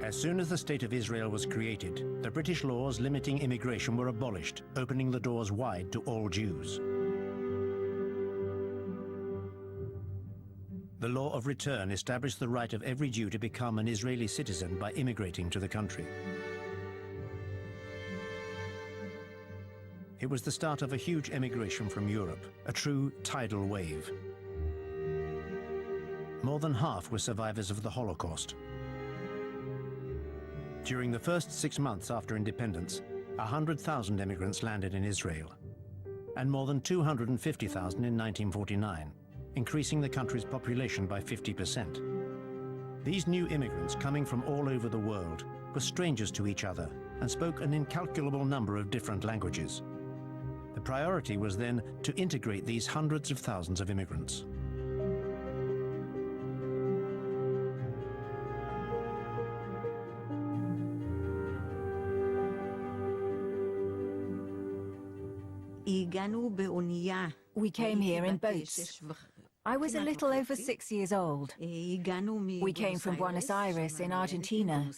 As soon as the State of Israel was created, the British laws limiting immigration were abolished, opening the doors wide to all Jews. The law of return established the right of every Jew to become an Israeli citizen by immigrating to the country. It was the start of a huge emigration from Europe, a true tidal wave. More than half were survivors of the Holocaust. During the first 6 months after independence, 100,000 immigrants landed in Israel, and more than 250,000 in 1949, increasing the country's population by 50%. These new immigrants, coming from all over the world, were strangers to each other and spoke an incalculable number of different languages. The priority was then to integrate these hundreds of thousands of immigrants. We came here in boats. I was a little over 6 years old. We came from Buenos Aires in Argentina.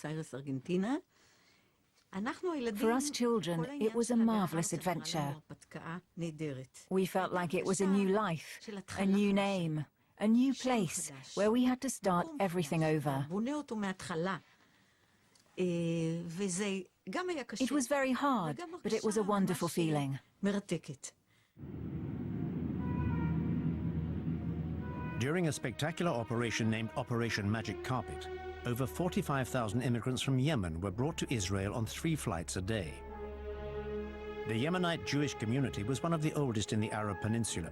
For us children, it was a marvelous adventure. We felt like it was a new life, a new name, a new place where we had to start everything over. It was very hard, but it was a wonderful feeling. During a spectacular operation named Operation Magic Carpet, over 45,000 immigrants from Yemen were brought to Israel on 3 flights a day. The Yemenite Jewish community was one of the oldest in the Arab Peninsula.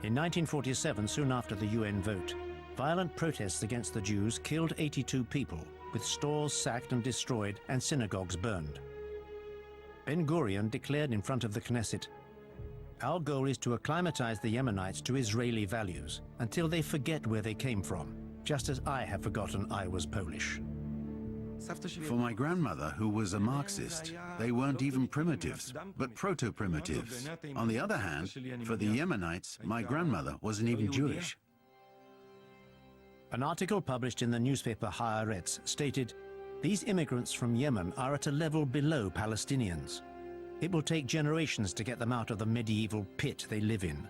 In 1947, soon after the UN vote, violent protests against the Jews killed 82 people, with stores sacked and destroyed and synagogues burned. Ben-Gurion declared in front of the Knesset, "Our goal is to acclimatize the Yemenites to Israeli values until they forget where they came from, just as I have forgotten I was Polish." For my grandmother, who was a Marxist, they weren't even primitives, but proto-primitives. On the other hand, for the Yemenites, my grandmother wasn't even Jewish. An article published in the newspaper Haaretz stated, "These immigrants from Yemen are at a level below Palestinians. It will take generations to get them out of the medieval pit they live in."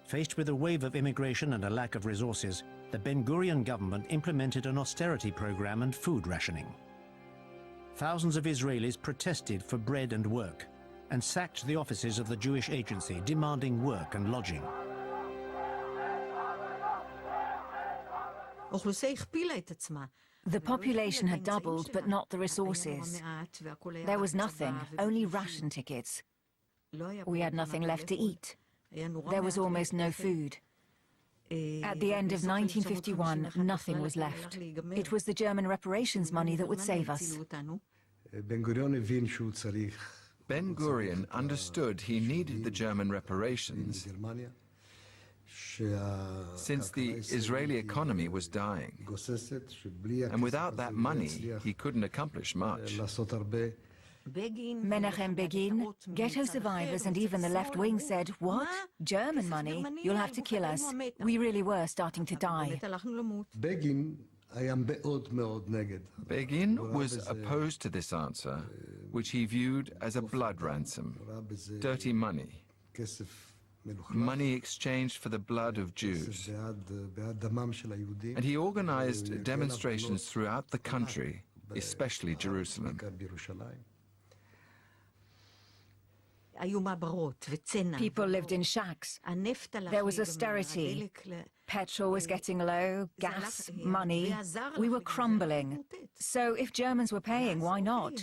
Faced with a wave of immigration and a lack of resources, the Ben-Gurion government implemented an austerity program and food rationing. Thousands of Israelis protested for bread and work and sacked the offices of the Jewish agency, demanding work and lodging. The population had doubled, but not the resources. There was nothing, only ration tickets. We had nothing left to eat. There was almost no food. At the end of 1951, nothing was left. It was the German reparations money that would save us. Ben-Gurion understood he needed the German reparations since the Israeli economy was dying. And without that money, he couldn't accomplish much. Menachem Begin, ghetto survivors and even the left wing said, "What? German money? You'll have to kill us." We really were starting to die. Begin was opposed to this answer, which he viewed as a blood ransom, dirty money. Money exchanged for the blood of Jews. And he organized demonstrations throughout the country, especially Jerusalem. People lived in shacks. There was austerity. Petrol was getting low, gas, money. We were crumbling. So if Germans were paying, why not?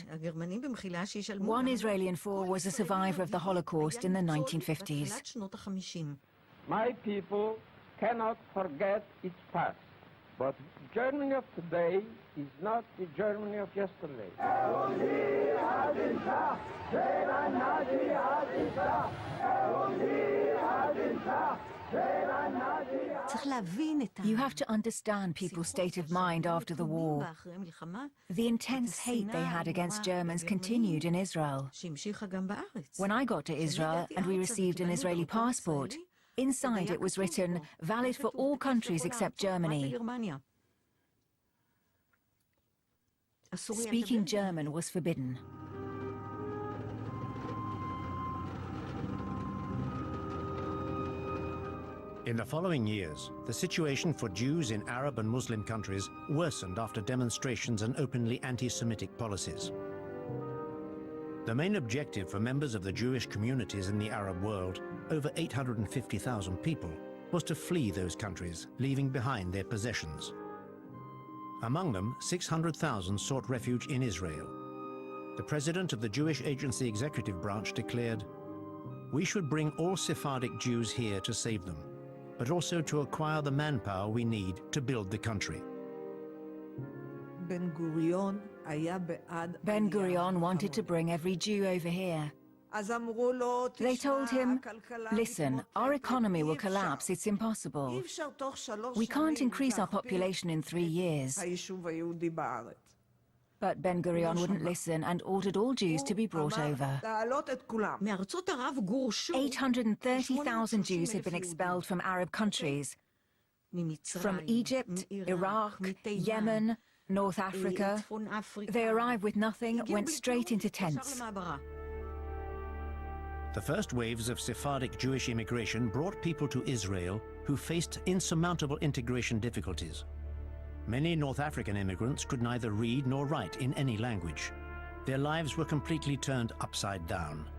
One Israeli in 4 was a survivor of the Holocaust in the 1950s. My people cannot forget its past, but Germany of today is not the Germany of yesterday. You have to understand people's state of mind after the war. The intense hate they had against Germans continued in Israel. When I got to Israel and we received an Israeli passport, inside it was written, "Valid for all countries except Germany." Speaking German was forbidden. In the following years, the situation for Jews in Arab and Muslim countries worsened after demonstrations and openly anti-Semitic policies. The main objective for members of the Jewish communities in the Arab world, over 850,000 people, was to flee those countries, leaving behind their possessions. Among them, 600,000 sought refuge in Israel. The president of the Jewish Agency Executive Branch declared, "We should bring all Sephardic Jews here to save them, but also to acquire the manpower we need to build the country." Ben-Gurion wanted to bring every Jew over here. They told him, "Listen, our economy will collapse, it's impossible. We can't increase our population in 3 years." But Ben-Gurion wouldn't listen and ordered all Jews to be brought over. 830,000 Jews had been expelled from Arab countries, from Egypt, Iraq, Yemen, North Africa. They arrived with nothing, went straight into tents. The first waves of Sephardic Jewish immigration brought people to Israel who faced insurmountable integration difficulties. Many North African immigrants could neither read nor write in any language. Their lives were completely turned upside down.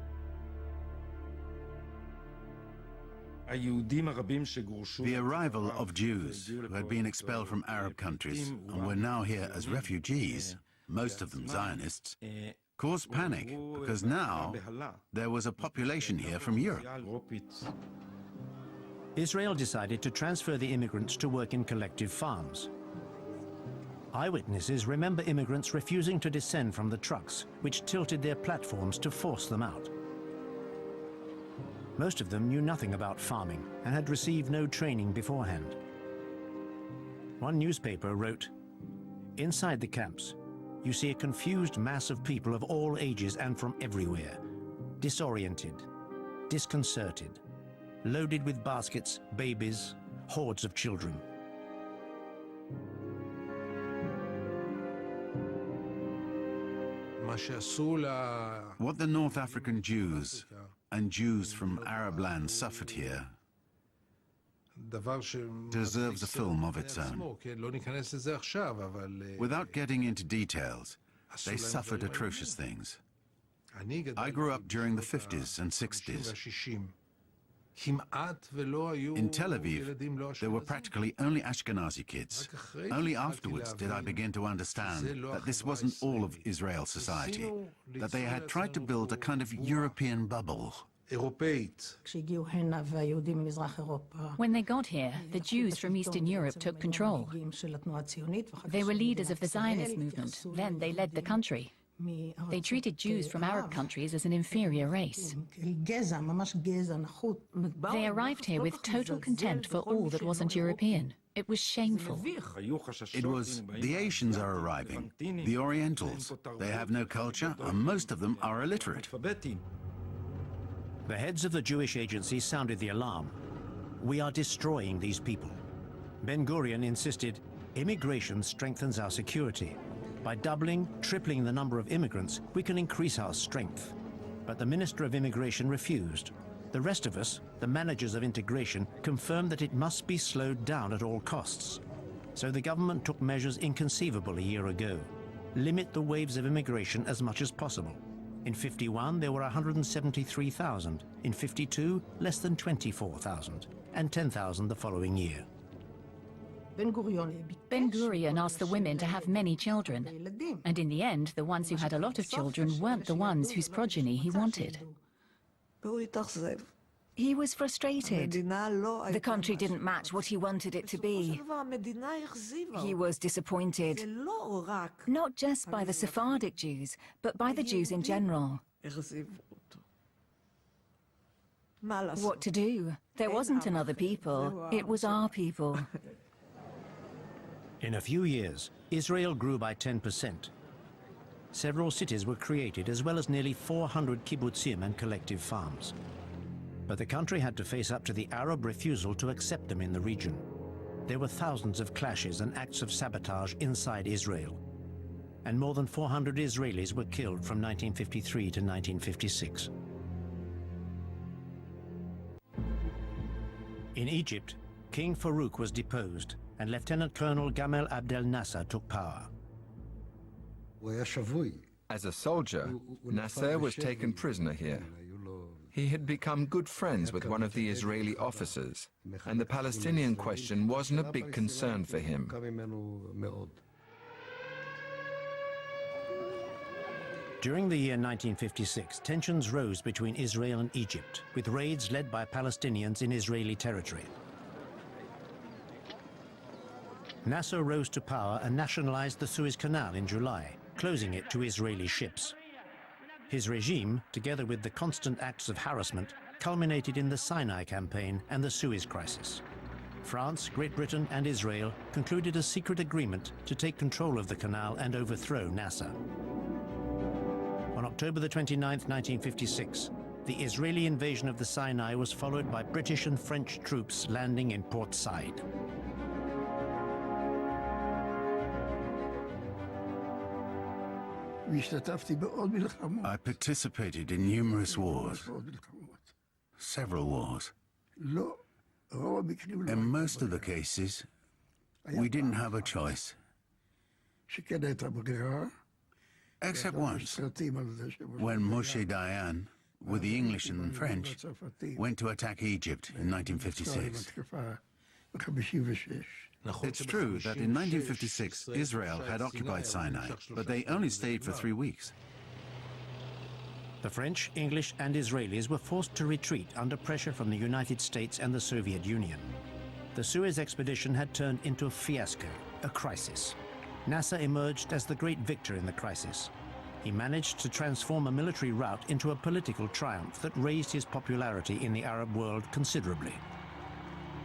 The arrival of Jews who had been expelled from Arab countries and were now here as refugees, most of them Zionists, caused panic because now there was a population here from Europe. Israel decided to transfer the immigrants to work in collective farms. Eyewitnesses remember immigrants refusing to descend from the trucks, which tilted their platforms to force them out. Most of them knew nothing about farming and had received no training beforehand. One newspaper wrote, "Inside the camps, you see a confused mass of people of all ages and from everywhere, disoriented, disconcerted, loaded with baskets, babies, hordes of children." What the North African Jews and Jews from Arab lands suffered here deserves a film of its own. Without getting into details, they suffered atrocious things. I grew up during the 50s and 60s. In Tel Aviv, there were practically only Ashkenazi kids. Only afterwards did I begin to understand that this wasn't all of Israel's society, that they had tried to build a kind of European bubble. When they got here, the Jews from Eastern Europe took control. They were leaders of the Zionist movement. Then they led the country. They treated Jews from Arab countries as an inferior race. They arrived here with total contempt for all that wasn't European. It was shameful. It was, the Asians are arriving, the Orientals. They have no culture, and most of them are illiterate. The heads of the Jewish agency sounded the alarm. "We are destroying these people." Ben-Gurion insisted, "Immigration strengthens our security. By doubling, tripling the number of immigrants, we can increase our strength." But the Minister of Immigration refused. The rest of us, the managers of integration, confirmed that it must be slowed down at all costs. So the government took measures inconceivable a year ago. Limit the waves of immigration as much as possible. In 51, there were 173,000. In 52, less than 24,000. And 10,000 the following year. Ben-Gurion asked the women to have many children. And in the end, the ones who had a lot of children weren't the ones whose progeny he wanted. He was frustrated. The country didn't match what he wanted it to be. He was disappointed, not just by the Sephardic Jews, but by the Jews in general. What to do? There wasn't another people. It was our people. In a few years, Israel grew by 10%. Several cities were created, as well as nearly 400 kibbutzim and collective farms. But the country had to face up to the Arab refusal to accept them in the region. There were thousands of clashes and acts of sabotage inside Israel. and more than 400 Israelis were killed from 1953 to 1956. In Egypt, King Farouk was deposed and Lieutenant Colonel Gamal Abdel Nasser took power. As a soldier, Nasser was taken prisoner here. He had become good friends with one of the Israeli officers, and the Palestinian question wasn't a big concern for him. During the year 1956, tensions rose between Israel and Egypt, with raids led by Palestinians in Israeli territory. Nasser rose to power and nationalized the Suez Canal in July, closing it to Israeli ships. His regime, together with the constant acts of harassment, culminated in the Sinai campaign and the Suez crisis. France, Great Britain and Israel concluded a secret agreement to take control of the canal and overthrow Nasser. On October the 29th, 1956, the Israeli invasion of the Sinai was followed by British and French troops landing in Port Said. I participated in numerous wars, several wars. In most of the cases, we didn't have a choice. Except once, when Moshe Dayan, with the English and French, went to attack Egypt in 1956. It's true that in 1956, Israel had occupied Sinai, but they only stayed for 3 weeks. The French, English and Israelis were forced to retreat under pressure from the United States and the Soviet Union. The Suez expedition had turned into a fiasco, a crisis. Nasser emerged as the great victor in the crisis. He managed to transform a military rout into a political triumph that raised his popularity in the Arab world considerably.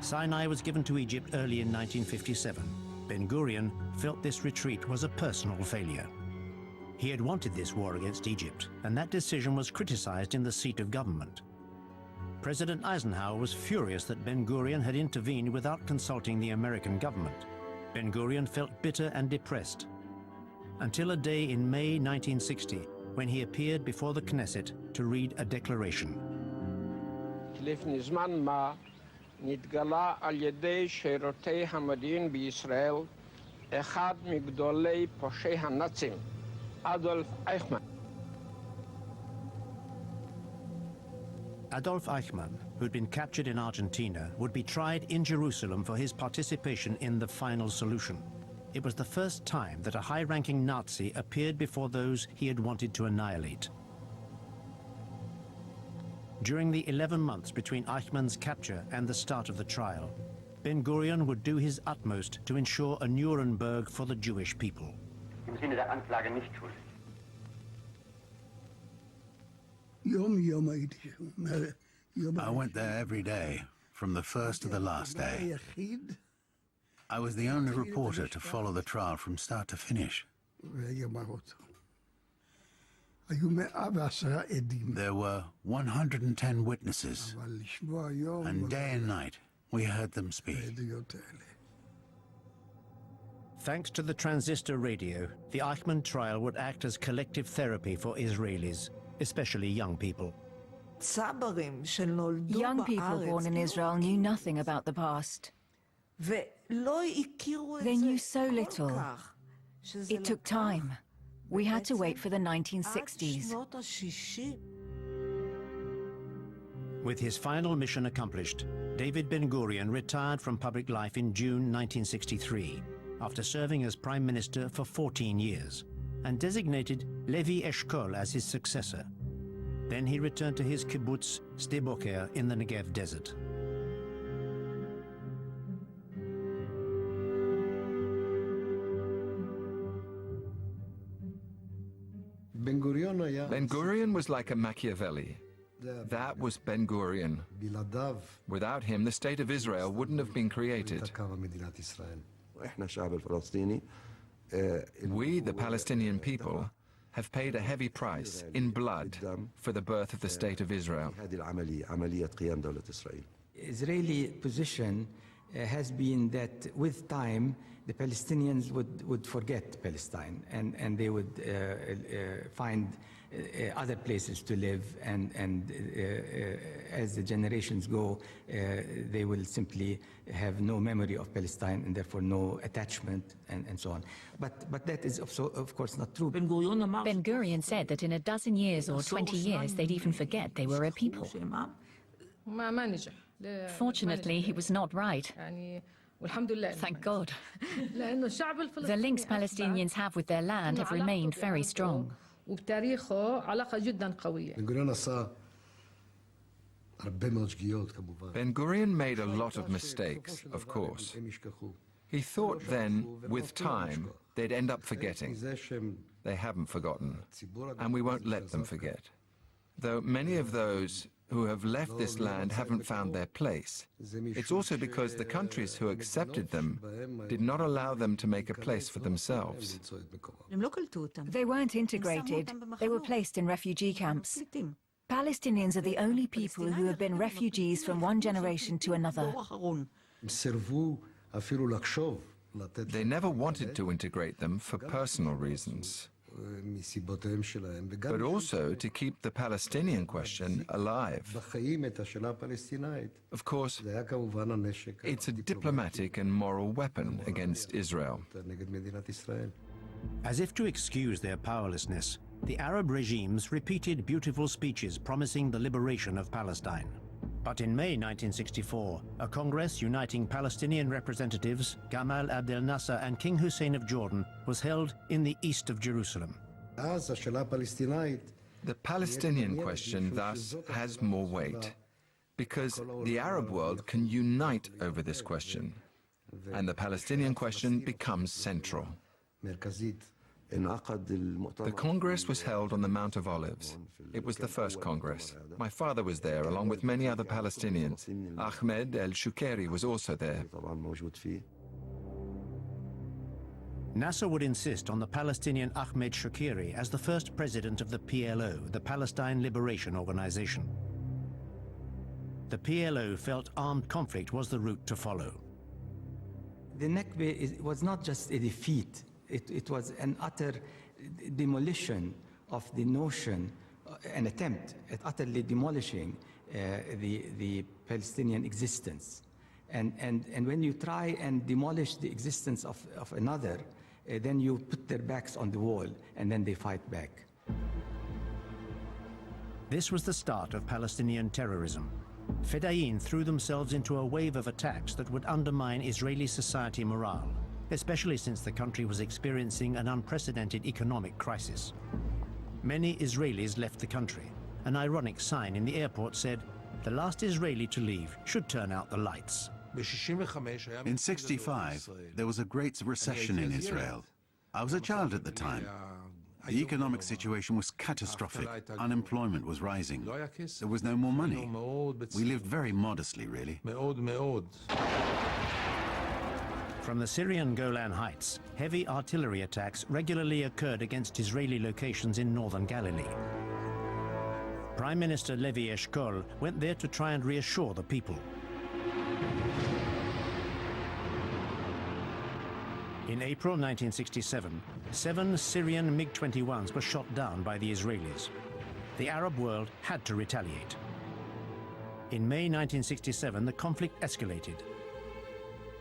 Sinai was given to Egypt early in 1957. Ben-Gurion felt this retreat was a personal failure. He had wanted this war against Egypt, and that decision was criticized in the seat of government. President Eisenhower was furious that Ben-Gurion had intervened without consulting the American government. Ben-Gurion felt bitter and depressed, until a day in May 1960, when he appeared before the Knesset to read a declaration. נתגלה על ידי שירותי המודיעין בישראל אחד מגדולי פושעי הנאצים, אדולף אייכמן. Adolf Eichmann, who'd been captured in Argentina, would be tried in Jerusalem for his participation in the final solution. It was the first time that a high-ranking Nazi appeared before those he had wanted to annihilate. During the 11 months between Eichmann's capture and the start of the trial, Ben-Gurion would do his utmost to ensure a Nuremberg for the Jewish people. Im Sinne der Anklage nicht schuldig. I went there every day, from the first to the last day. I was the only reporter to follow the trial from start to finish. There were 110 witnesses, and day and night we heard them speak. Thanks to the transistor radio, the Eichmann trial would act as collective therapy for Israelis, especially young people. Young people born in Israel knew nothing about the past. They knew so little. It took time. We had to wait for the 1960s. With his final mission accomplished, David Ben-Gurion retired from public life in June 1963, after serving as Prime Minister for 14 years, and designated Levi Eshkol as his successor. Then he returned to his kibbutz, Sde Boker, in the Negev desert. Ben-Gurion was like a Machiavelli. That was Ben-Gurion. Without him, the state of Israel wouldn't have been created. We, the Palestinian people, have paid a heavy price in blood for the birth of the state of Israel. Israeli position has been that with time, the Palestinians would forget Palestine, and they would find other places to live, and as the generations go, they will simply have no memory of Palestine and therefore no attachment and so on. But that is also, of course, not true. Ben-Gurion said that in a dozen years or 20 years, they'd even forget they were a people. Fortunately, he was not right. Thank God. The links Palestinians have with their land have remained very strong. Ben-Gurion made a lot of mistakes, of course. He thought then, with time, they'd end up forgetting. They haven't forgotten, and we won't let them forget. Though many of those who have left this land haven't found their place, it's also because the countries who accepted them did not allow them to make a place for themselves. They weren't integrated. They were placed in refugee camps. Palestinians are the only people who have been refugees from one generation to another. They never wanted to integrate them for personal reasons, but also to keep the Palestinian question alive. Of course, it's a diplomatic and moral weapon against Israel. As if to excuse their powerlessness, the Arab regimes repeated beautiful speeches promising the liberation of Palestine. But in May 1964, a Congress uniting Palestinian representatives, Gamal Abdel Nasser and King Hussein of Jordan, was held in the east of Jerusalem. The Palestinian question thus has more weight, because the Arab world can unite over this question, and the Palestinian question becomes central. The Congress was held on the Mount of Olives. It was the first Congress. My father was there, along with many other Palestinians. Ahmed el-Shukeri was also there. Nasser would insist on the Palestinian Ahmed Shukeri as the first president of the PLO, the Palestine Liberation Organization. The PLO felt armed conflict was the route to follow. The Nakba was not just a defeat. It was an utter demolition of the notion, an attempt at utterly demolishing the Palestinian existence. And when you try and demolish the existence of another, then you put their backs on the wall, and then they fight back. This was the start of Palestinian terrorism. Fedayeen threw themselves into a wave of attacks that would undermine Israeli society morale, especially since the country was experiencing an unprecedented economic crisis. Many Israelis left the country. An ironic sign in the airport said, "The last Israeli to leave should turn out the lights." In '65, there was a great recession in Israel. I was a child at the time. The economic situation was catastrophic. Unemployment was rising. There was no more money. We lived very modestly, really. From the Syrian Golan Heights, heavy artillery attacks regularly occurred against Israeli locations in northern Galilee. Prime Minister Levi Eshkol went there to try and reassure the people. In April 1967, 7 Syrian MiG-21s were shot down by the Israelis. The Arab world had to retaliate. In May 1967, the conflict escalated.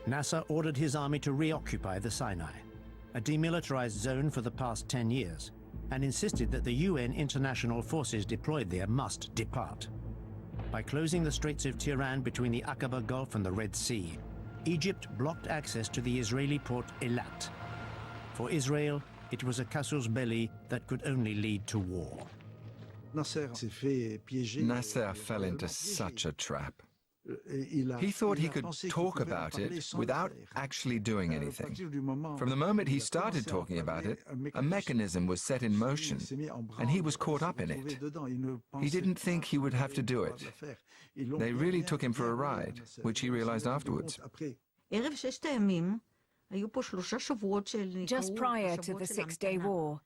Nasser ordered his army to reoccupy the Sinai, a demilitarized zone for the past 10 years, and insisted that the UN international forces deployed there must depart. By closing the Straits of Tiran between the Aqaba Gulf and the Red Sea, Egypt blocked access to the Israeli port Eilat. For Israel, it was a casus belli that could only lead to war. Nasser fell into such a trap. He thought he could talk about it without actually doing anything. From the moment he started talking about it, a mechanism was set in motion, and he was caught up in it. He didn't think he would have to do it. They really took him for a ride, which he realized afterwards. Just prior to the Six-Day War,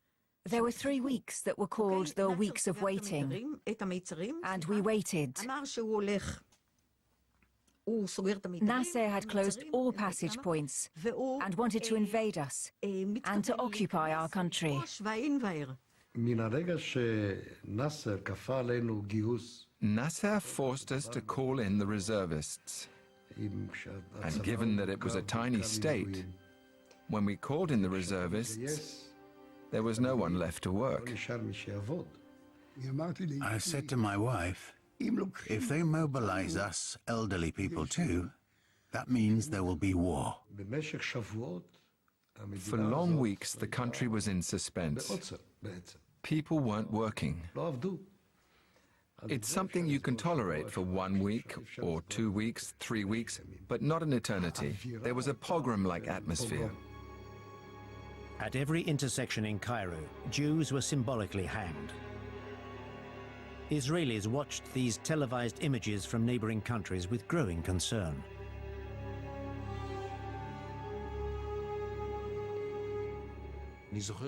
there were 3 weeks that were called the Weeks of Waiting, and we waited. Nasser had closed all passage points and wanted to invade us and to occupy our country. Nasser forced us to call in the reservists. And given that it was a tiny state, when we called in the reservists, there was no one left to work. I said to my wife, if they mobilize us elderly people too, that means there will be war. For long weeks, the country was in suspense. People weren't working. It's something you can tolerate for 1 week, or 2 weeks, 3 weeks, but not an eternity. There was a pogrom-like atmosphere. At every intersection in Cairo, Jews were symbolically hanged. Israelis watched these televised images from neighboring countries with growing concern.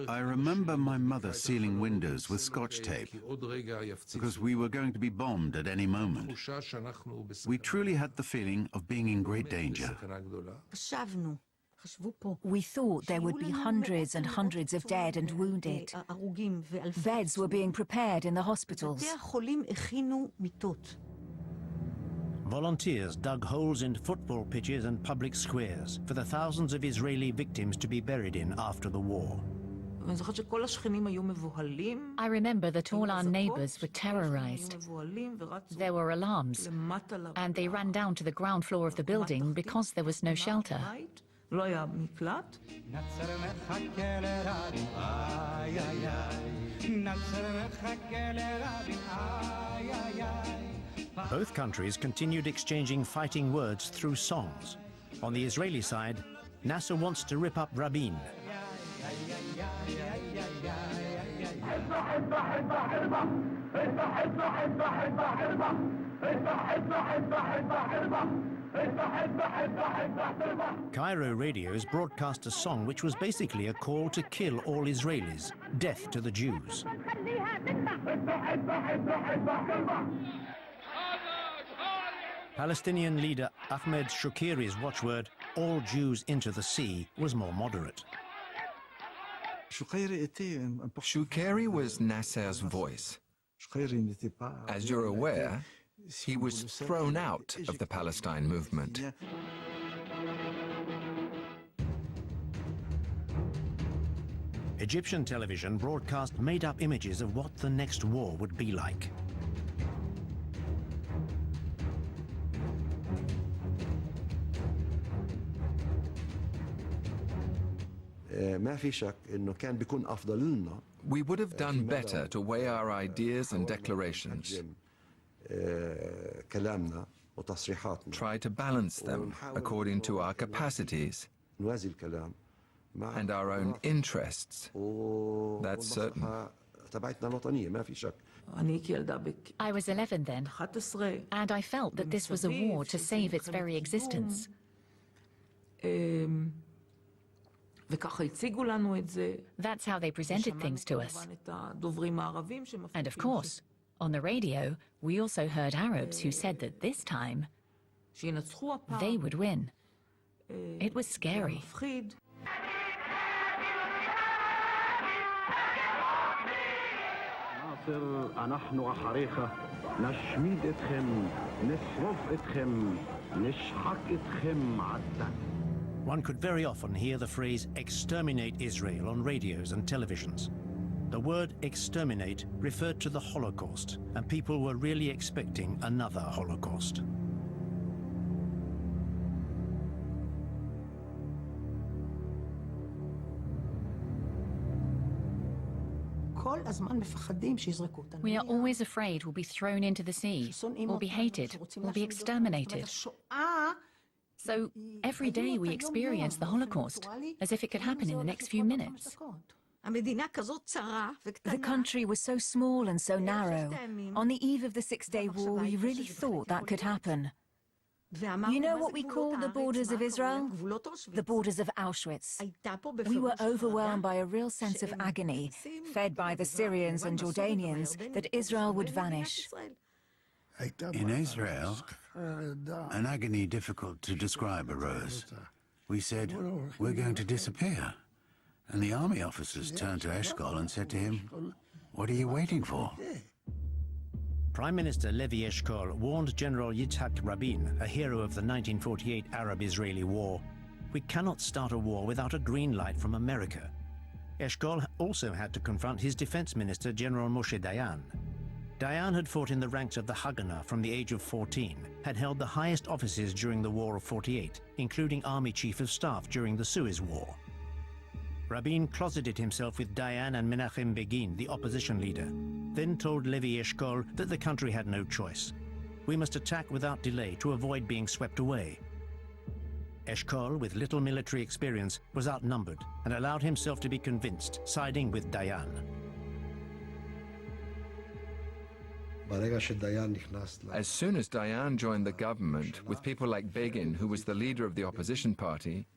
I remember my mother sealing windows with Scotch tape because we were going to be bombed at any moment. We truly had the feeling of being in great danger. We thought there would be hundreds and hundreds of dead and wounded. Beds were being prepared in the hospitals. Volunteers dug holes in football pitches and public squares for the thousands of Israeli victims to be buried in after the war. I remember that all our neighbours were terrorized. There were alarms, and they ran down to the ground floor of the building because there was no shelter. Both countries continued exchanging fighting words through songs. On the Israeli side, Nasser wants to rip up Rabin. Cairo radios broadcast a song which was basically a call to kill all Israelis, death to the Jews. Palestinian leader Ahmed Shukeri's watchword, "All Jews into the sea," was more moderate. Shukeri was Nasser's voice. As you're aware, he was thrown out of the Palestine movement. Egyptian television broadcast made-up images of what the next war would be like. We would have done better to weigh our ideas and declarations, try to balance them according to our capacities and our own interests. That's certain. I was 11 then, and I felt that this was a war to save its very existence. That's how they presented things to us. And of course, on the radio, we also heard Arabs who said that this time, they would win. It was scary. One could very often hear the phrase "exterminate Israel" on radios and televisions. The word exterminate referred to the Holocaust, and people were really expecting another Holocaust. We are always afraid we'll be thrown into the sea, or be hated, or be exterminated. So every day we experience the Holocaust, as if it could happen in the next few minutes. The country was so small and so narrow. On the eve of the Six-Day War, we really thought that could happen. You know what we call the borders of Israel? The borders of Auschwitz. We were overwhelmed by a real sense of agony, fed by the Syrians and Jordanians, that Israel would vanish. In Israel, an agony difficult to describe arose. We said, we're going to disappear. And the army officers turned to Eshkol and said to him, what are you waiting for? Prime Minister Levi Eshkol warned General Yitzhak Rabin, a hero of the 1948 Arab-Israeli War, we cannot start a war without a green light from America. Eshkol also had to confront his defense minister, General Moshe Dayan. Dayan had fought in the ranks of the Haganah from the age of 14, had held the highest offices during the War of 48, including Army Chief of Staff during the Suez War. Rabin closeted himself with Dayan and Menachem Begin, the opposition leader, then told Levi Eshkol that the country had no choice. We must attack without delay to avoid being swept away. Eshkol, with little military experience, was outnumbered and allowed himself to be convinced, siding with Dayan. As soon as Dayan joined the government, with people like Begin, who was the leader of the opposition party,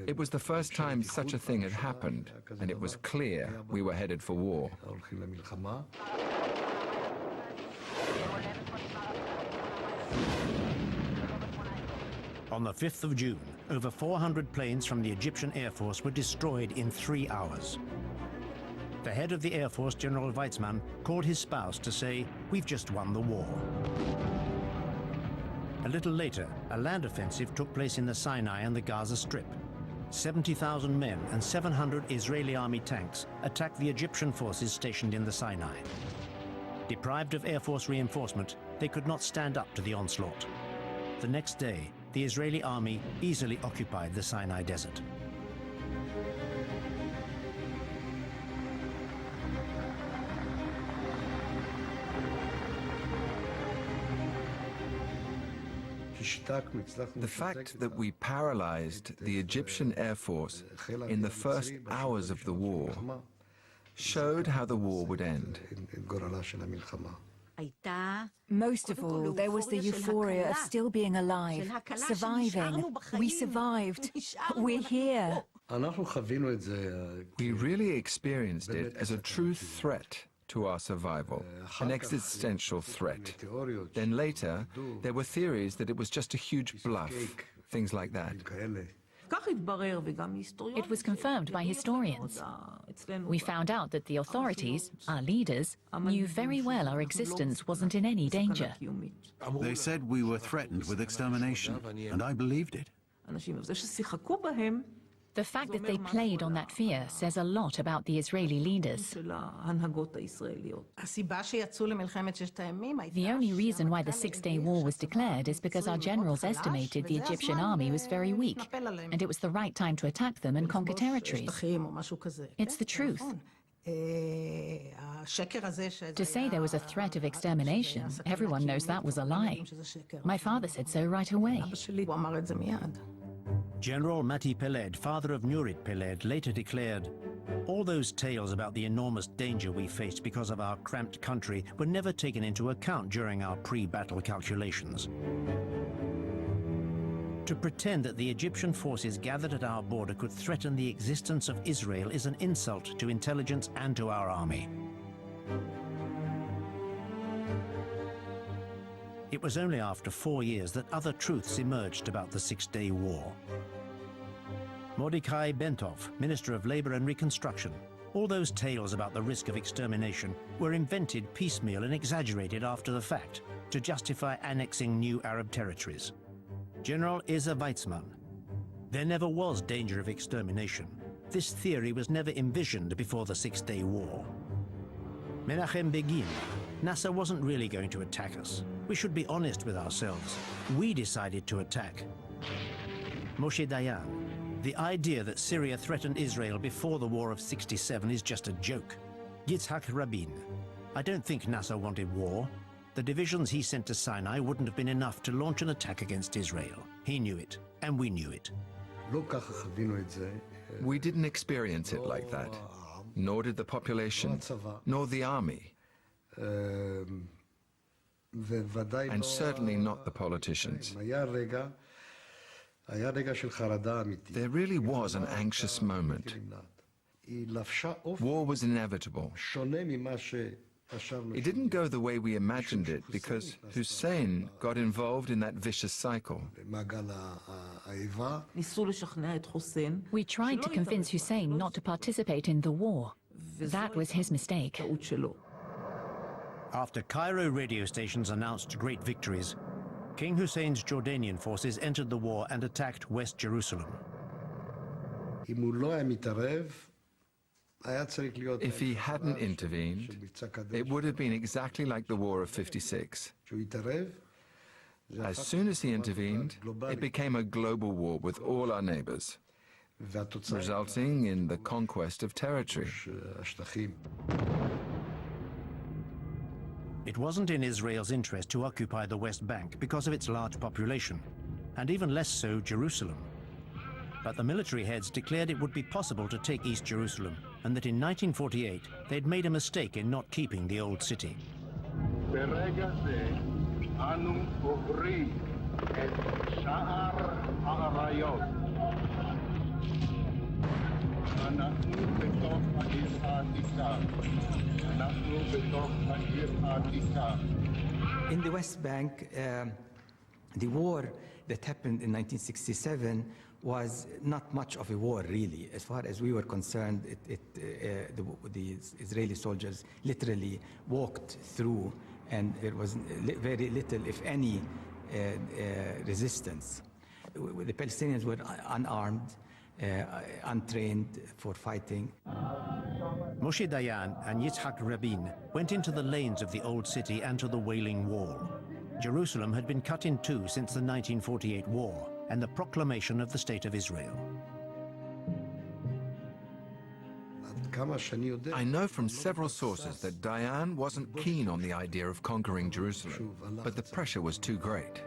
it was the first time such a thing had happened, and it was clear we were headed for war. On the 5th of June, over 400 planes from the Egyptian Air Force were destroyed in 3 hours. The head of the Air Force, General Weizmann, called his spouse to say, we've just won the war. A little later, a land offensive took place in the Sinai and the Gaza Strip. 70,000 men and 700 Israeli army tanks attacked the Egyptian forces stationed in the Sinai. Deprived of Air Force reinforcement, they could not stand up to the onslaught. The next day, the Israeli army easily occupied the Sinai desert. The fact that we paralyzed the Egyptian Air Force in the first hours of the war showed how the war would end. Most of all, there was the euphoria of still being alive, surviving. We survived. We're here. We really experienced it as a true threat to our survival, an existential threat. Then later, there were theories that it was just a huge bluff, things like that. It was confirmed by historians. We found out that the authorities, our leaders, knew very well our existence wasn't in any danger. They said we were threatened with extermination, and I believed it. The fact that they played on that fear says a lot about the Israeli leaders. The only reason why the Six-Day War was declared is because our generals estimated the Egyptian army was very weak, and it was the right time to attack them and conquer territories. It's the truth. To say there was a threat of extermination, everyone knows that was a lie. My father said so right away. General Mati Peled, father of Nurit Peled, later declared, all those tales about the enormous danger we faced because of our cramped country were never taken into account during our pre-battle calculations. To pretend that the Egyptian forces gathered at our border could threaten the existence of Israel is an insult to intelligence and to our army. It was only after 4 years that other truths emerged about the Six-Day War. Mordecai Bentov, Minister of Labor and Reconstruction. All those tales about the risk of extermination were invented piecemeal and exaggerated after the fact to justify annexing new Arab territories. General Ezer Weizmann. There never was danger of extermination. This theory was never envisioned before the Six-Day War. Menachem Begin. Nasser wasn't really going to attack us. We should be honest with ourselves. We decided to attack. Moshe Dayan. The idea that Syria threatened Israel before the War of '67 is just a joke. Yitzhak Rabin. I don't think Nasser wanted war. The divisions he sent to Sinai wouldn't have been enough to launch an attack against Israel. He knew it, and we knew it. We didn't experience it like that, nor did the population, nor the army, and certainly not the politicians. There really was an anxious moment. War was inevitable. It didn't go the way we imagined it because Hussein got involved in that vicious cycle. We tried to convince Hussein not to participate in the war. That was his mistake. After Cairo radio stations announced great victories, King Hussein's Jordanian forces entered the war and attacked West Jerusalem. If he hadn't intervened, it would have been exactly like the War of '56. As soon as he intervened, it became a global war with all our neighbours, resulting in the conquest of territory. It wasn't in Israel's interest to occupy the West Bank because of its large population, and even less so Jerusalem. But the military heads declared it would be possible to take East Jerusalem, and that in 1948 they'd made a mistake in not keeping the old city. In the West Bank, the war that happened in 1967 was not much of a war, really. As far as we were concerned, the Israeli soldiers literally walked through, and there was very little, if any, resistance. The Palestinians were unarmed, untrained for fighting. Moshe Dayan and Yitzhak Rabin went into the lanes of the old city and to the Wailing Wall. Jerusalem had been cut in two since the 1948 war and the proclamation of the State of Israel. I know from several sources that Dayan wasn't keen on the idea of conquering Jerusalem, but the pressure was too great.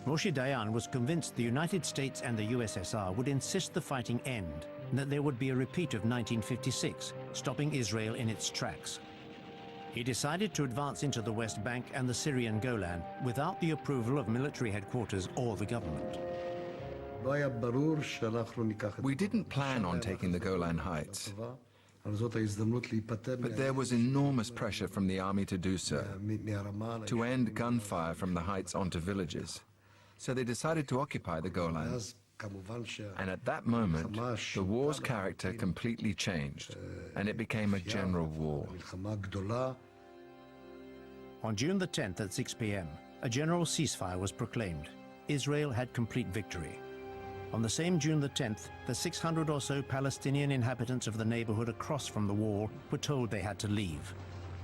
Moshe Dayan was convinced the United States and the USSR would insist the fighting end, and that there would be a repeat of 1956, stopping Israel in its tracks. He decided to advance into the West Bank and the Syrian Golan without the approval of military headquarters or the government. We didn't plan on taking the Golan Heights, but there was enormous pressure from the army to do so, to end gunfire from the heights onto villages. So they decided to occupy the Golan. And at that moment, the war's character completely changed, and it became a general war. On June the 10th at 6 p.m., a general ceasefire was proclaimed. Israel had complete victory. On the same June the 10th, the 600 or so Palestinian inhabitants of the neighborhood across from the wall were told they had to leave.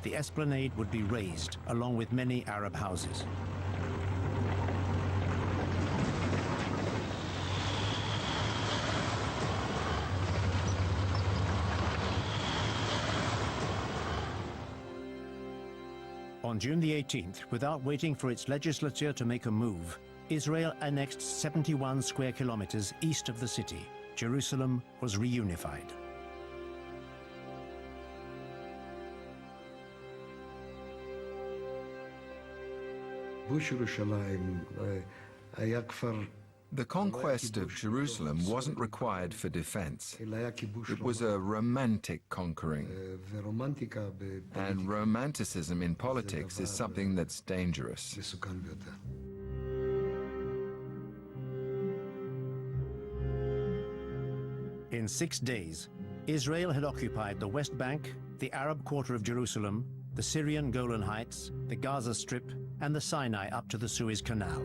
The esplanade would be razed, along with many Arab houses. On June the 18th, without waiting for its legislature to make a move, Israel annexed 71 square kilometers east of the city. Jerusalem was reunified. The conquest of Jerusalem wasn't required for defense. It was a romantic conquering. And romanticism in politics is something that's dangerous. In 6 days, Israel had occupied the West Bank, the Arab quarter of Jerusalem, the Syrian Golan Heights, the Gaza Strip, and the Sinai up to the Suez Canal.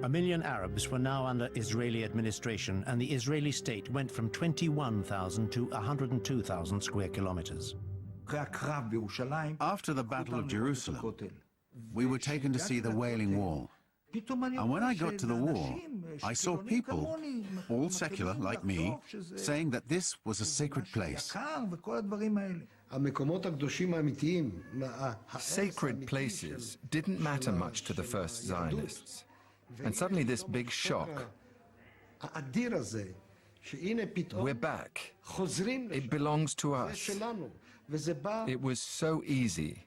1 million Arabs were now under Israeli administration, and the Israeli state went from 21,000 to 102,000 square kilometers. After the Battle of Jerusalem, we were taken to see the Wailing Wall. And when I got to the wall, I saw people, all secular like me, saying that this was a sacred place. Sacred places didn't matter much to the first Zionists. And suddenly this big shock. We're back. It belongs to us. It was so easy.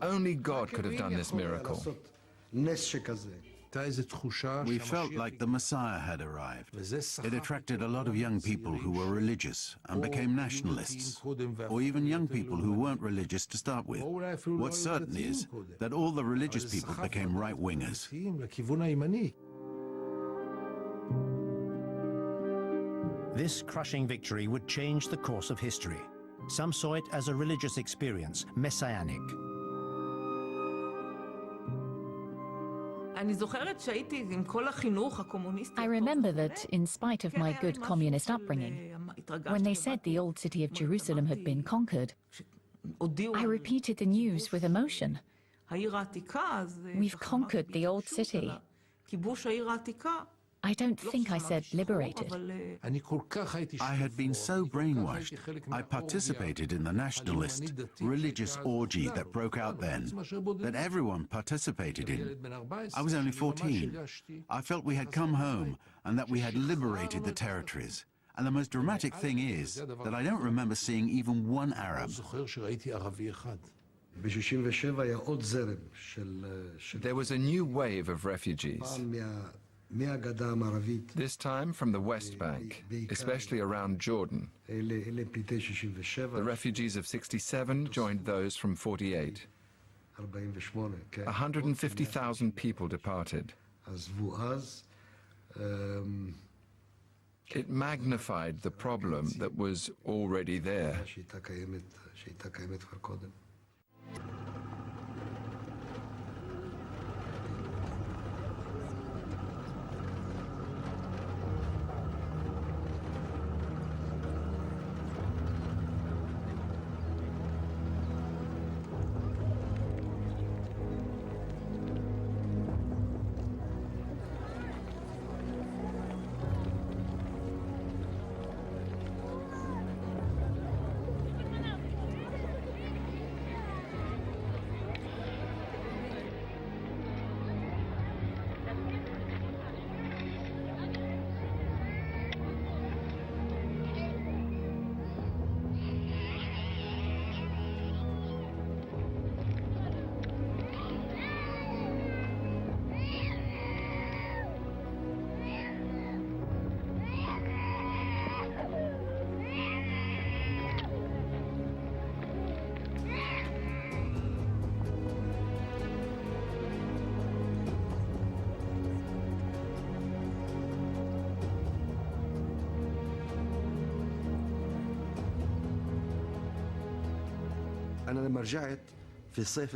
Only God could have done this miracle. We felt like the Messiah had arrived. It attracted a lot of young people who were religious and became nationalists, or even young people who weren't religious to start with. What's certain is that all the religious people became right-wingers. This crushing victory would change the course of history. Some saw it as a religious experience, messianic. I remember that, in spite of my good communist upbringing, when they said the old city of Jerusalem had been conquered, I repeated the news with emotion. We've conquered the old city. I don't think I said liberated. I had been so brainwashed, I participated in the nationalist, religious orgy that broke out then, that everyone participated in. I was only 14. I felt we had come home and that we had liberated the territories. And the most dramatic thing is that I don't remember seeing even one Arab. There was a new wave of refugees. This time from the West Bank, especially around Jordan. The refugees of 67 joined those from 48. 150,000 people departed. It magnified the problem that was already there.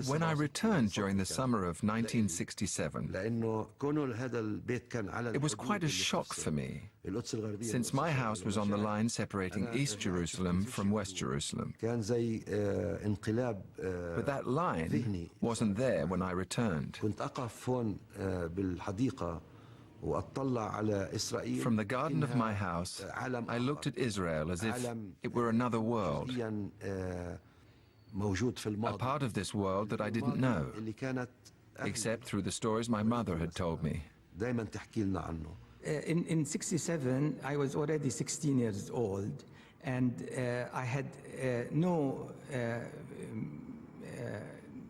When I returned during the summer of 1967, it was quite a shock for me, since my house was on the line separating East Jerusalem from West Jerusalem. But that line wasn't there when I returned. From the garden of my house, I looked at Israel as if it were another world, a part of this world that I didn't know, except through the stories my mother had told me. In 67, I was already 16 years old, and I had no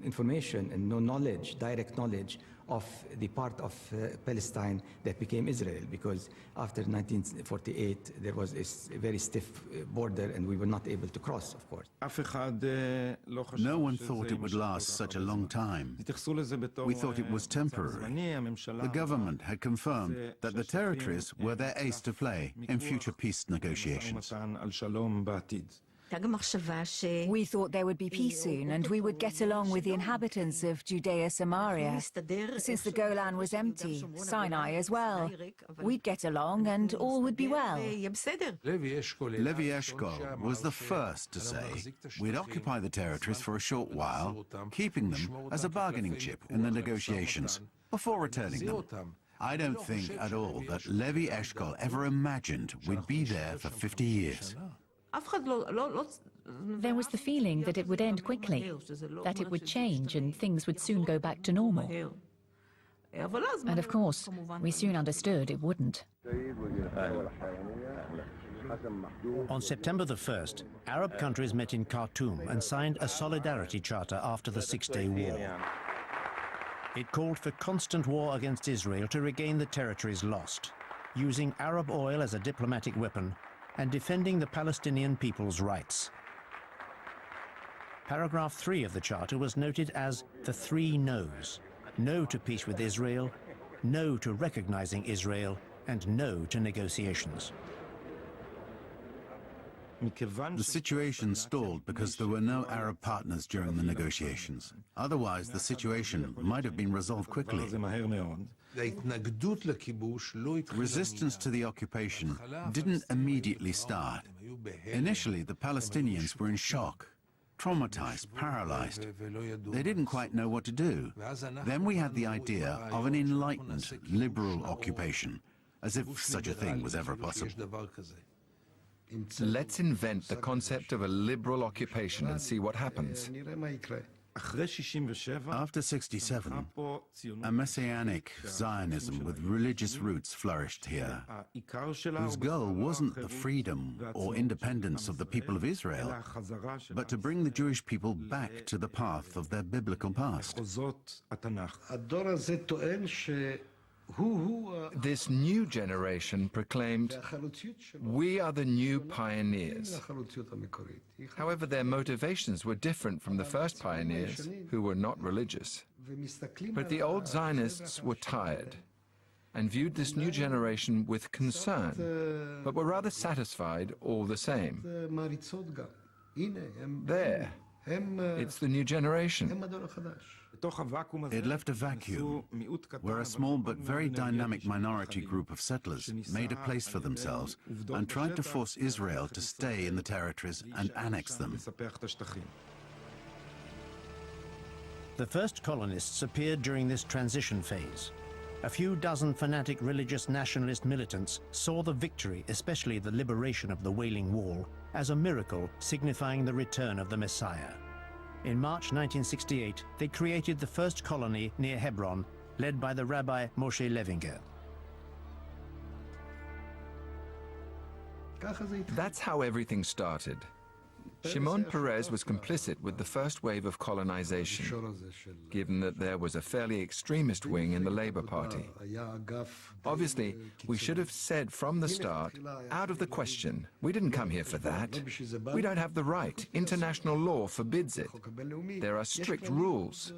information and no knowledge, direct knowledge, of the part of Palestine that became Israel, because after 1948 there was a very stiff border and we were not able to cross, of course. No one thought it would last such a long time. We thought it was temporary. The government had confirmed that the territories were their ace to play in future peace negotiations. We thought there would be peace soon and we would get along with the inhabitants of Judea Samaria. Since the Golan was empty, Sinai as well. We'd get along and all would be well. Levi Eshkol was the first to say we'd occupy the territories for a short while, keeping them as a bargaining chip in the negotiations before returning them. I don't think at all that Levi Eshkol ever imagined we'd be there for 50 years. There was the feeling that it would end quickly, that it would change and things would soon go back to normal. And of course, we soon understood it wouldn't. On September the 1st, Arab countries met in Khartoum and signed a solidarity charter after the Six-Day War. It called for constant war against Israel to regain the territories lost, using Arab oil as a diplomatic weapon and defending the Palestinian people's rights. Paragraph 3 of the Charter was noted as the 3 no's. No to peace with Israel, no to recognizing Israel, and no to negotiations. The situation stalled because there were no Arab partners during the negotiations. Otherwise, the situation might have been resolved quickly. Resistance to the occupation didn't immediately start. Initially, the Palestinians were in shock, traumatized, paralyzed. They didn't quite know what to do. Then we had the idea of an enlightened, liberal occupation, as if such a thing was ever possible. Let's invent the concept of a liberal occupation and see what happens. After 67, a messianic Zionism with religious roots flourished here, whose goal wasn't the freedom or independence of the people of Israel, but to bring the Jewish people back to the path of their biblical past. This new generation proclaimed, "We are the new pioneers." However, their motivations were different from the first pioneers, who were not religious. But the old Zionists were tired and viewed this new generation with concern, but were rather satisfied all the same. There, it's the new generation. It left a vacuum where a small but very dynamic minority group of settlers made a place for themselves and tried to force Israel to stay in the territories and annex them. The first colonists appeared during this transition phase. A few dozen fanatic religious nationalist militants saw the victory, especially the liberation of the Wailing Wall, as a miracle signifying the return of the Messiah. In March 1968, they created the first colony near Hebron, led by the Rabbi Moshe Levinger. That's how everything started. Shimon Peres was complicit with the first wave of colonization, given that there was a fairly extremist wing in the Labour Party. Obviously, we should have said from the start, out of the question, we didn't come here for that. We don't have the right. International law forbids it. There are strict rules.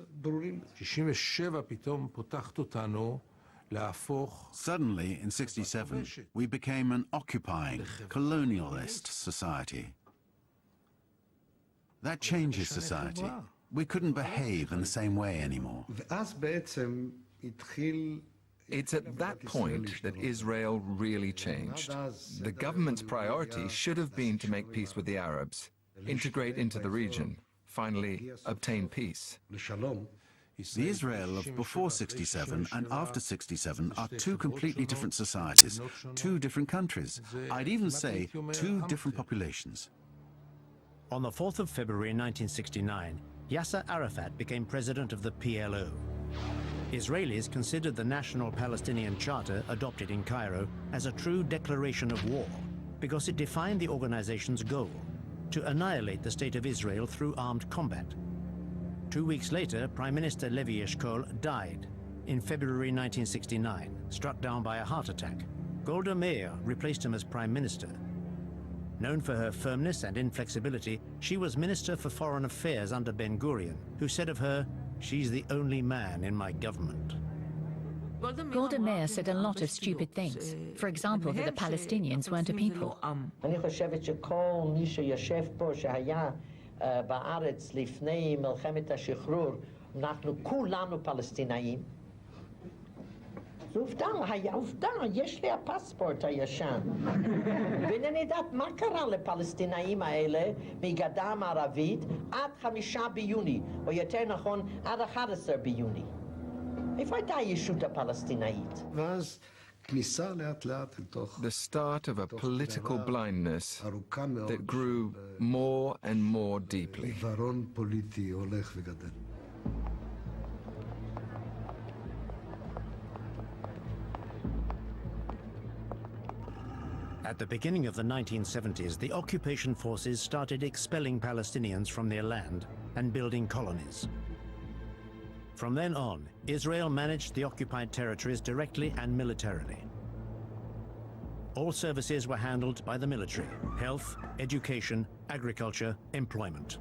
Suddenly, in '67, we became an occupying, colonialist society. That changes society. We couldn't behave in the same way anymore. It's at that point that Israel really changed. The government's priority should have been to make peace with the Arabs, integrate into the region, finally obtain peace. The Israel of before '67 and after '67 are two completely different societies, two different countries. I'd even say two different populations. On the 4th of February 1969, Yasser Arafat became president of the PLO. Israelis considered the National Palestinian Charter adopted in Cairo as a true declaration of war because it defined the organization's goal, to annihilate the state of Israel through armed combat. 2 weeks later, Prime Minister Levi Eshkol died in February 1969, struck down by a heart attack. Golda Meir replaced him as Prime Minister. Known for her firmness and inflexibility, she was Minister for Foreign Affairs under Ben-Gurion, who said of her, "She's the only man in my government." Golda Meir said a lot of stupid things. For example, that the Palestinians weren't a people. אני חושבת שכל מי שיושב פה שהיה בארץ לפני מלחמת השחרור, אנחנו כולנו פלסטינאים. זו עובדה, יש לי הפספורט הישן. ואינני יודעת מה קרה לפלסטינאים האלה מגדה המערבית עד 5 ביוני, או יותר נכון, עד 11 ביוני. איפה הייתה הישות הפלסטינאית? The start of a political blindness that grew more and more deeply. At the beginning of the 1970s, the occupation forces started expelling Palestinians from their land and building colonies. From then on, Israel managed the occupied territories directly and militarily. All services were handled by the military: health, education, agriculture, employment.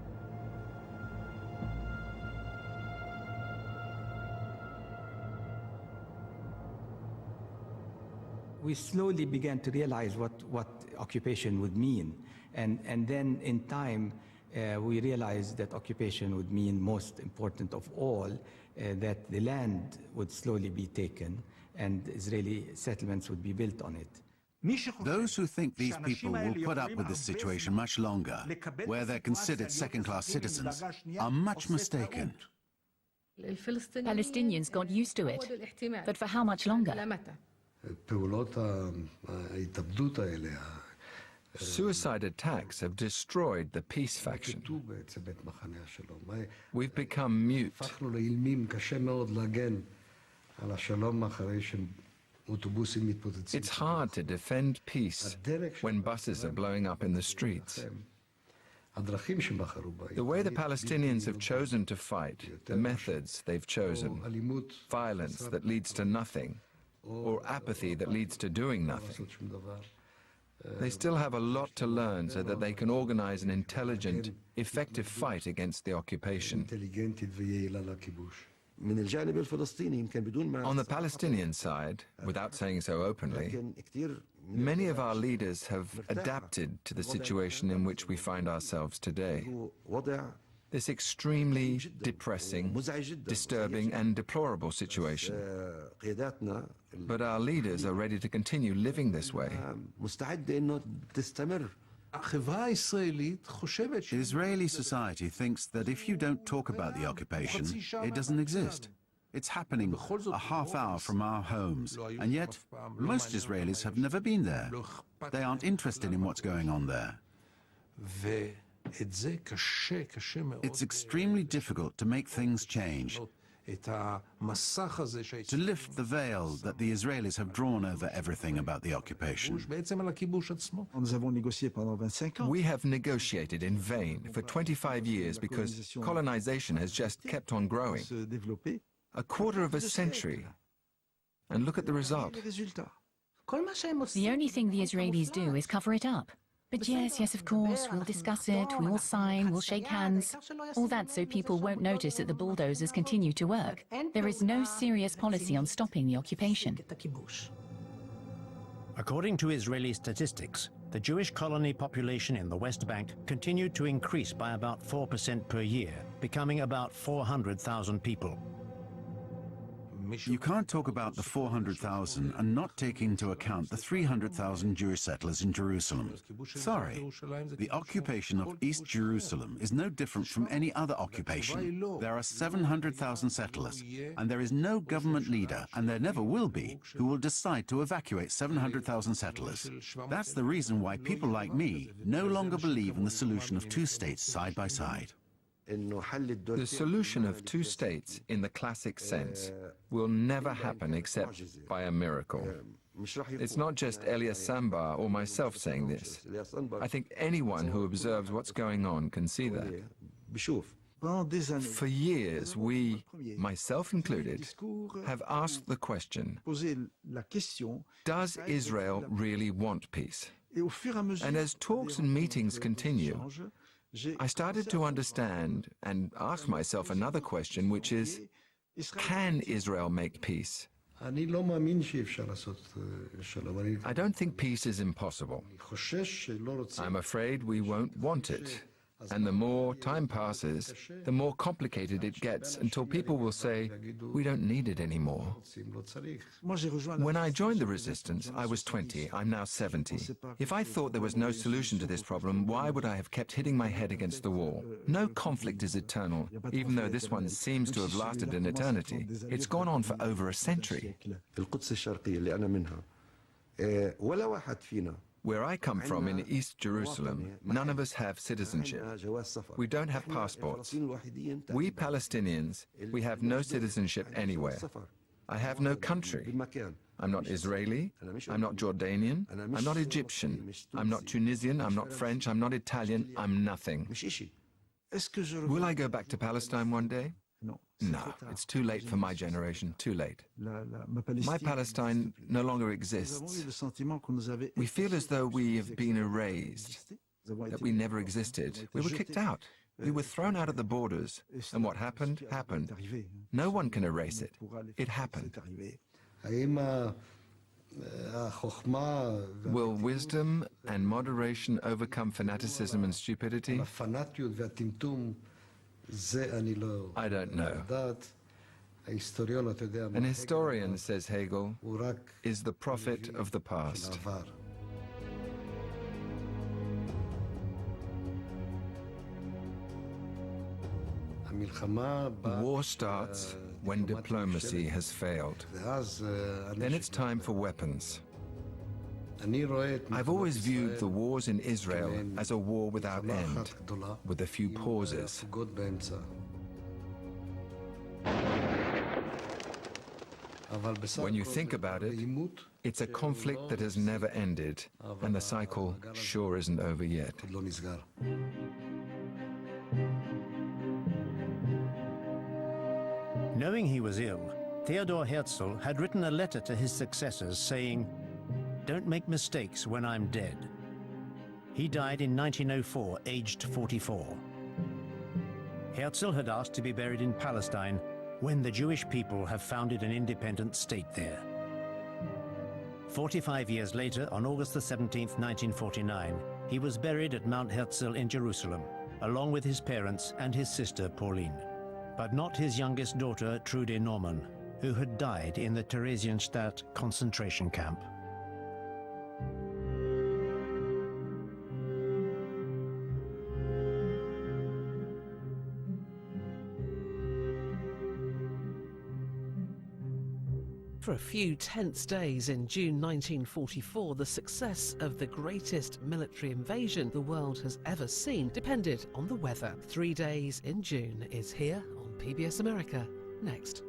We slowly began to realize what occupation would mean. And then in time, we realized that occupation would mean, most important of all, that the land would slowly be taken and Israeli settlements would be built on it. Those who think these people will put up with this situation much longer, where they're considered second-class citizens, are much mistaken. Palestinians got used to it, but for how much longer? Suicide attacks have destroyed the peace faction. We've become mute. It's hard to defend peace when buses are blowing up in the streets. The way the Palestinians have chosen to fight, the methods they've chosen, violence that leads to nothing, or apathy that leads to doing nothing. They still have a lot to learn so that they can organize an intelligent, effective fight against the occupation. On the Palestinian side, without saying so openly, many of our leaders have adapted to the situation in which we find ourselves today. This extremely depressing, disturbing and deplorable situation. But our leaders are ready to continue living this way. Israeli society thinks that if you don't talk about the occupation, it doesn't exist. It's happening a half hour from our homes, and yet most Israelis have never been there. They aren't interested in what's going on there. It's extremely difficult to make things change, to lift the veil that the Israelis have drawn over everything about the occupation. We have negotiated in vain for 25 years because colonization has just kept on growing. A quarter of a century. And look at the result. The only thing the Israelis do is cover it up. But yes, of course, we'll discuss it, we will sign, we'll shake hands. All that so people won't notice that the bulldozers continue to work. There is no serious policy on stopping the occupation. According to Israeli statistics, the Jewish colony population in the West Bank continued to increase by about 4% per year, becoming about 400,000 people. You can't talk about the 400,000 and not take into account the 300,000 Jewish settlers in Jerusalem. Sorry, the occupation of East Jerusalem is no different from any other occupation. There are 700,000 settlers, and there is no government leader, and there never will be, who will decide to evacuate 700,000 settlers. That's the reason why people like me no longer believe in the solution of two states side by side. The solution of two states, in the classic sense, will never happen except by a miracle. It's not just Elias Samba or myself saying this. I think anyone who observes what's going on can see that. For years, we, myself included, have asked the question, does Israel really want peace? And as talks and meetings continue, I started to understand and ask myself another question, which is, can Israel make peace? I don't think peace is impossible. I'm afraid we won't want it. And the more time passes, the more complicated it gets until people will say, we don't need it anymore. When I joined the resistance, I was 20, I'm now 70. If I thought there was no solution to this problem, why would I have kept hitting my head against the wall? No conflict is eternal, even though this one seems to have lasted an eternity. It's gone on for over a century. Where I come from, in East Jerusalem, none of us have citizenship. We don't have passports. We Palestinians, we have no citizenship anywhere. I have no country. I'm not Israeli, I'm not Jordanian, I'm not Egyptian, I'm not Tunisian, I'm not French, I'm not Italian, I'm nothing. Will I go back to Palestine one day? No, it's too late for my generation, too late. My Palestine no longer exists. We feel as though we have been erased, that we never existed. We were kicked out. We were thrown out of the borders. And what happened, happened. No one can erase it. It happened. Will wisdom and moderation overcome fanaticism and stupidity? I don't know. An historian, says Hegel, is the prophet of the past. War starts when diplomacy has failed. Then it's time for weapons. I've always viewed the wars in Israel as a war without end, with a few pauses. When you think about it, it's a conflict that has never ended, and the cycle sure isn't over yet. Knowing he was ill, Theodor Herzl had written a letter to his successors saying, "Don't make mistakes when I'm dead." He died in 1904, aged 44. Herzl had asked to be buried in Palestine when the Jewish people have founded an independent state there. 45 years later, on August the 17th, 1949, he was buried at Mount Herzl in Jerusalem, along with his parents and his sister Pauline. But not his youngest daughter, Trude Norman, who had died in the Theresienstadt concentration camp. For a few tense days in June 1944, the success of the greatest military invasion the world has ever seen depended on the weather. 3 days in June is here on PBS America next.